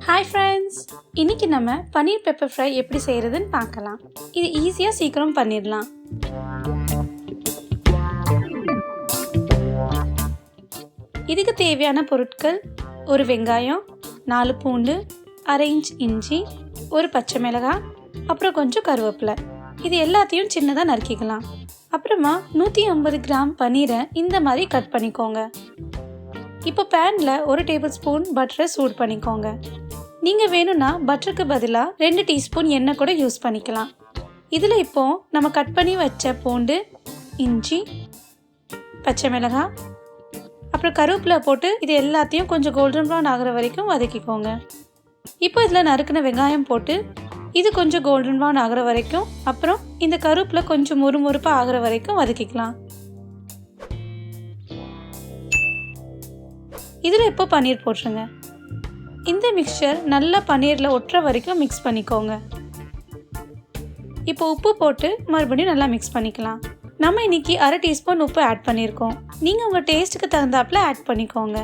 Hi friends, இன்னைக்கு நம்ம பன்னீர் pepper fry எப்படி செய்கிறதுன்னு பார்க்கலாம். இது ஈஸியாக சீக்கிரம் பண்ணிடலாம். இதுக்கு தேவையான பொருட்கள்: ஒரு வெங்காயம், 4 பூண்டு, அரை இன்ச் இஞ்சி, ஒரு பச்சை மிளகாய், அப்புறம் கொஞ்சம் கருவேப்பிலை. இது எல்லாத்தையும் சின்னதாக நறுக்கிக்கலாம். அப்புறமா 150 கிராம் பன்னீரை இந்த மாதிரி கட் பண்ணிக்கோங்க. இப்போ பேனில் 1 டேபிள் ஸ்பூன் பட்டரை சூடு பண்ணிக்கோங்க. நீங்கள் வேணும்னா பட்டருக்கு பதிலாக 2 டீஸ்பூன் எண்ணெய் கூட யூஸ் பண்ணிக்கலாம். இதில் இப்போது நம்ம கட் பண்ணி வச்ச பூண்டு, இஞ்சி, பச்சை மிளகாய், அப்புறம் கருவேப்பிலை போட்டு இது எல்லாத்தையும் கொஞ்சம் கோல்டன் ப்ரௌன் ஆகிற வரைக்கும் வதக்கிக்கோங்க. இப்போ இதில் நறுக்கின வெங்காயம் போட்டு இது கொஞ்சம் கோல்டன் ப்ரௌன் ஆகிற வரைக்கும், அப்புறம் இந்த கருவேப்பிலை கொஞ்சம் முறுமுறுப்பாக ஆகிற வரைக்கும் வதக்கிக்கலாம். இதில் இப்போ பன்னீர் போட்டுருங்க. இந்த மிக்சர் நல்லா பன்னீரில் ஒட்டுற வரைக்கும் மிக்ஸ் பண்ணிக்கோங்க. இப்போ உப்பு போட்டு மறுபடியும் நல்லா மிக்ஸ் பண்ணிக்கலாம். நம்ம இன்னைக்கு அரை டீஸ்பூன் உப்பு ஆட் பண்ணியிருக்கோம். நீங்கள் உங்கள் டேஸ்ட்டுக்கு தகுந்தாப்பில் ஆட் பண்ணிக்கோங்க.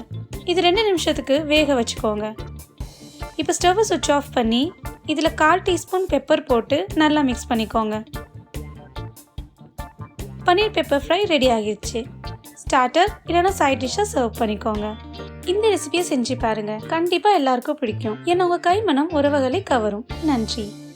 இது 2 நிமிஷத்துக்கு வேக வச்சுக்கோங்க. இப்போ ஸ்டவ்வை சுவிட்ச் ஆஃப் பண்ணி இதில் 1/4 டீஸ்பூன் பெப்பர் போட்டு நல்லா மிக்ஸ் பண்ணிக்கோங்க. பன்னீர் பெப்பர் ஃப்ரை ரெடி ஆகிடுச்சு. ஸ்டார்டர் இல்லைனா சைட் டிஷ்ஷாக சர்வ் பண்ணிக்கோங்க. இந்த ரெசிபியை செஞ்சு பாருங்கள், கண்டிப்பாக எல்லாருக்கும் பிடிக்கும். ஏன்னா உங்கள் கைமணம் உறவுகளை கவரும். நன்றி.